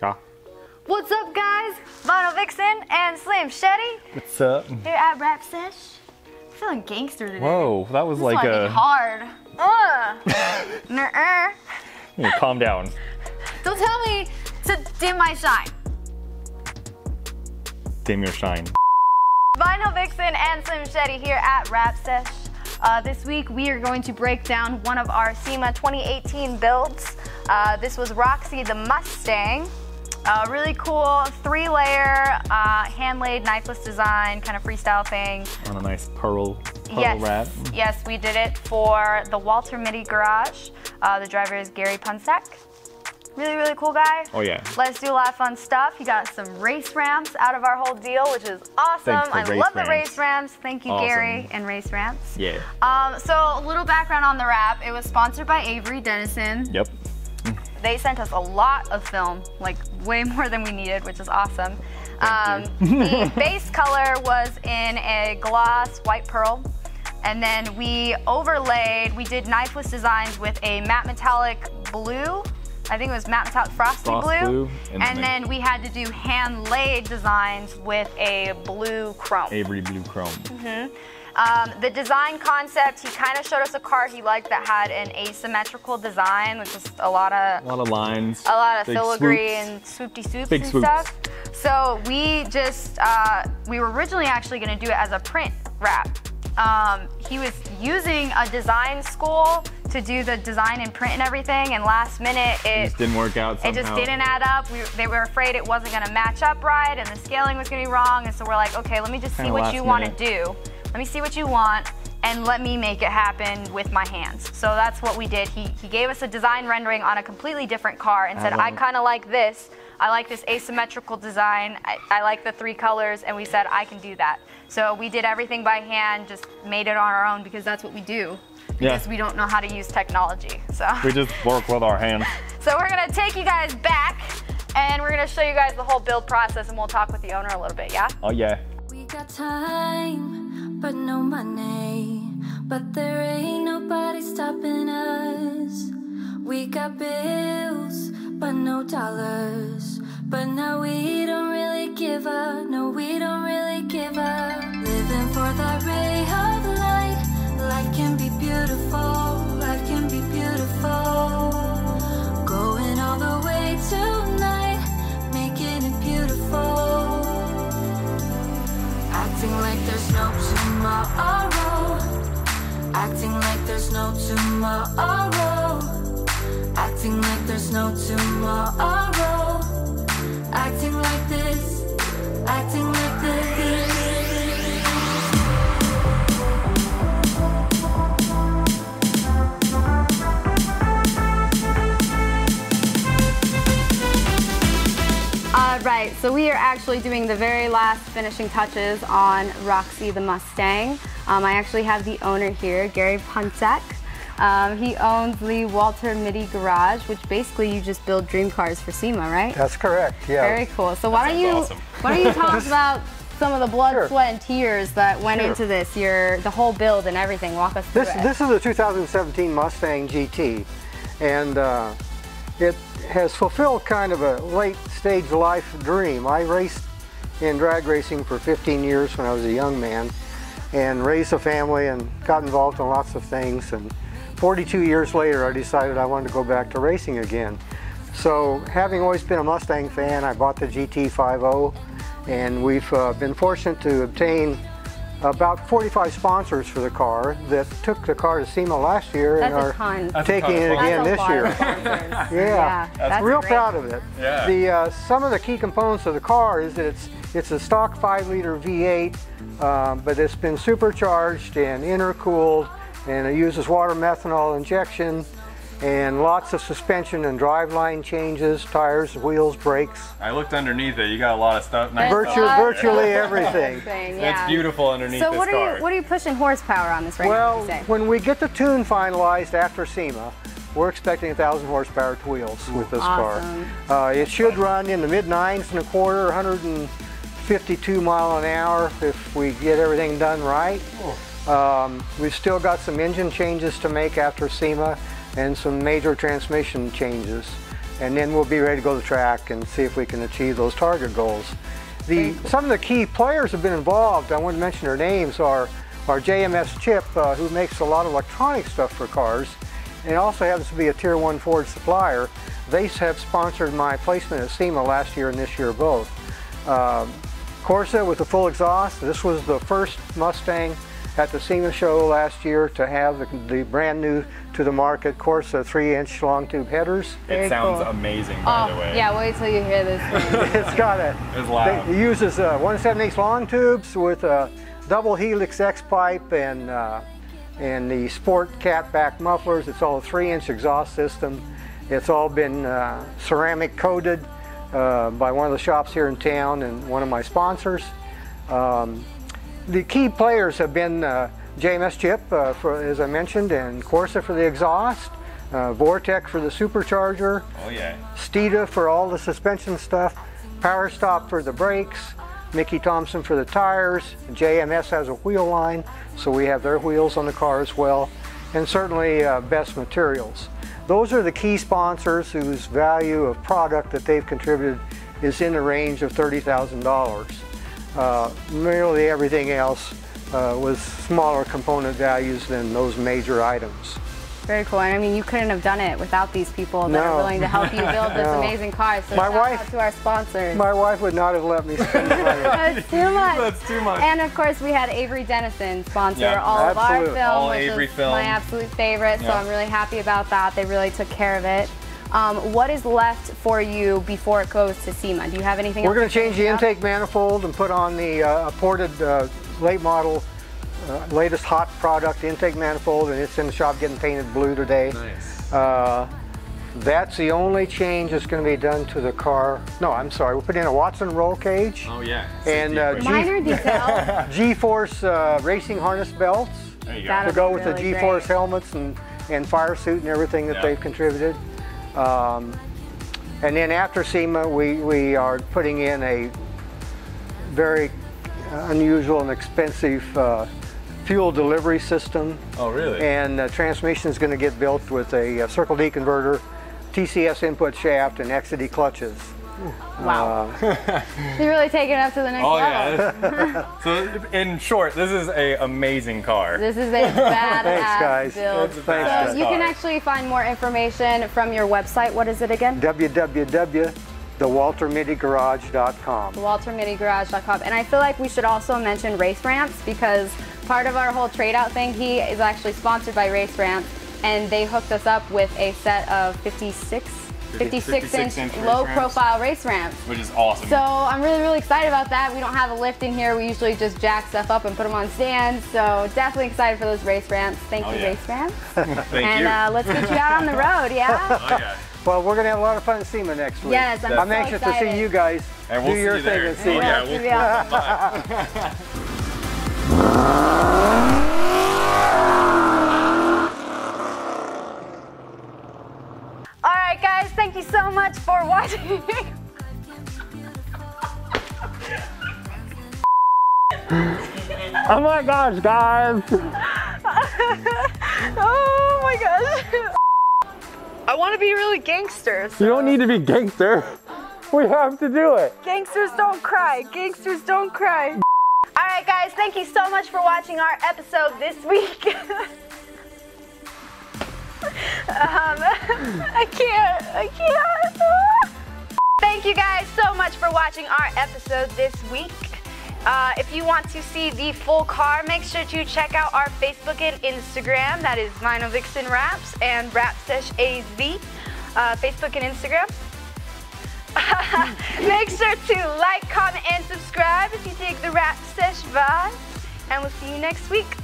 Ja. What's up, guys? Vinyl Vixen and Slim Shetty. What's up? Here at Wrapsesh. Feeling gangster today. Whoa, that was this like a hard. Nuh-uh. Yeah, calm down. Don't tell me to dim my shine. Dim your shine. Vinyl Vixen and Slim Shetty here at Wrapsesh. This week we are going to break down one of our SEMA 2018 builds. This was Roxy the Mustang. Really cool 3-layer hand-laid knifeless design, kind of freestyle thing. On a nice pearl wrap. Yes, we did it for the Walter Mitty Garage. The driver is Gary Pundsack. Really, really cool guy. Oh yeah. Let us do a lot of fun stuff. He got some race ramps out of our whole deal, which is awesome. I love the race ramps. Thank you, Gary, and Race Ramps. Yeah. So a little background on the wrap. It was sponsored by Avery Dennison. Yep. They sent us a lot of film, like way more than we needed, which is awesome. The base color was in a gloss white pearl. And then we overlaid, we did knifeless designs with a matte metallic blue. I think it was matte metallic frosty blue. And then we had to do hand-laid designs with a blue chrome. Avery blue chrome. The design concept, he kind of showed us a car he liked that had an asymmetrical design, which was a lot of lines. A lot of filigree and swoopty swoops and stuff. So we just, we were originally actually going to do it as a print wrap. He was using a design school to do the design and print and everything, and last minute it just didn't work out somehow. It just didn't add up. They were afraid it wasn't going to match up right, and the scaling was going to be wrong, and so we're like, okay, let me just see what you want to do. Let me see what you want, and let me make it happen with my hands. So that's what we did. He gave us a design rendering on a completely different car and said, I kind of like this. I like this asymmetrical design. I like the 3 colors, and we said, I can do that. So we did everything by hand, just made it on our own because that's what we do. Because we don't know how to use technology. So we just work with our hands. So we're gonna take you guys back, and we're gonna show you guys the whole build process, and we'll talk with the owner a little bit, yeah? Oh yeah. We got time, but no money. But there ain't nobody stopping us. We got bills, but no dollars. But now we don't really give up. No, we don't really give up. Living for that ray of light. Life can be beautiful. Life can be beautiful. Going all the way tonight, making it beautiful. Acting like there's no tomorrow. Acting like there's no tomorrow. Acting like there's no tomorrow. Acting like this. Acting like this. Right, so we are actually doing the very last finishing touches on Roxy the Mustang. I actually have the owner here, Gary Pundsack. He owns the Walter Mitty Garage, which basically you just build dream cars for SEMA, right? That's correct, yeah. Very cool. So why don't you talk about some of the blood, sweat, and tears that went into this, the whole build and everything. Walk us through it. This is a 2017 Mustang GT, and it has fulfilled kind of a late stage life dream. I raced in drag racing for 15 years when I was a young man, and raised a family and got involved in lots of things, and 42 years later I decided I wanted to go back to racing again. So having always been a Mustang fan, I bought the GT50, and we've been fortunate to obtain about 45 sponsors for the car that took the car to SEMA last year and are taking it again this year. Yeah, real proud of it. Yeah. Some of the key components of the car is that it's a stock 5-liter V8, but it's been supercharged and intercooled, and it uses water methanol injection, and lots of suspension and driveline changes, tires, wheels, brakes. I looked underneath it. You got a lot of stuff. Virtually everything. It's beautiful underneath this car. So what are you pushing horsepower on this right now? Well, when we get the tune finalized after SEMA, we're expecting 1,000 horsepower wheels with this car. It should run in the mid-9s and a quarter, 152 mile an hour if we get everything done right. We've still got some engine changes to make after SEMA and some major transmission changes. and then we'll be ready to go to the track and see if we can achieve those target goals. Some of the key players have been involved. I want to mention their names are JMS Chip, who makes a lot of electronic stuff for cars, and also happens to be a Tier 1 Ford supplier. They have sponsored my placement at SEMA last year and this year both. Corsa with the full exhaust. This was the first Mustang at the SEMA show last year to have the brand new to the market Corsa 3-inch long tube headers. It sounds amazing, by the way. Yeah, wait till you hear this thing. It's got It's loud. It uses 1/7/8 long tubes with a double helix X pipe and the Sport Cat back mufflers. It's all a 3-inch exhaust system. It's all been ceramic coated by one of the shops here in town and one of my sponsors. The key players have been JMS Chip, as I mentioned, and Corsa for the exhaust, Vortec for the supercharger, Steeda for all the suspension stuff, Power Stop for the brakes, Mickey Thompson for the tires. JMS has a wheel line, so we have their wheels on the car as well, and certainly Best Materials. Those are the key sponsors whose value of product that they've contributed is in the range of $30,000. Merely everything else was smaller component values than those major items. Very cool. I mean, you couldn't have done it without these people that are willing to help you build this amazing car. So shout out to our sponsors. My wife would not have let me spend the money. That's too much. That's too much. And of course, we had Avery Dennison sponsor all of our film, which is my absolute favorite. So I'm really happy about that. They really took care of it. What is left for you before it goes to SEMA? Do you have anything else? We're going to change the intake manifold and put on the ported late model, latest hot product intake manifold, and it's in the shop getting painted blue today. Nice. That's the only change that's going to be done to the car. No, I'm sorry. We'll put in a Watson roll cage. Oh yeah. And minor detail. G-Force racing harness belts. There you go. To go with the G-Force helmets and fire suit and everything that they've contributed. And then after SEMA, we are putting in a very unusual and expensive fuel delivery system. Oh, really? And the transmission is going to get built with a Circle D converter, TCS input shaft, and XD clutches. Wow. You're really taking it up to the next level. Yeah. So in short, this is an amazing car. This is a badass build. Thanks, so you can actually find more information from your website. What is it again? www.thewaltermittygarage.com. thewaltermittygarage.com. And I feel like we should also mention Race Ramps, because part of our whole trade out thing, he is actually sponsored by Race Ramps, and they hooked us up with a set of 56-inch low-profile race ramps. Which is awesome. So I'm really, really excited about that. We don't have a lift in here. We usually just jack stuff up and put them on stands. So definitely excited for those race ramps. Thank you, Race Ramps. Thank you. And let's get you out on the road, yeah? Well, we're going to have a lot of fun at SEMA next week. Yes, I'm so anxious to see you guys do your thing at SEMA. Yeah, we'll Alright guys, thank you so much for watching. Oh my gosh, guys! Oh my gosh. I want to be really gangster. So. You don't need to be gangster. We have to do it. Gangsters don't cry. Gangsters don't cry. Alright guys, thank you so much for watching our episode this week. I can't. Thank you guys so much for watching our episode this week. If you want to see the full car, make sure to check out our Facebook and Instagram. That is Vinyl Vixen Wraps and Wrapsesh AZ. Facebook and Instagram. Make sure to like, comment, and subscribe if you dig the Wrapsesh vibe. And we'll see you next week.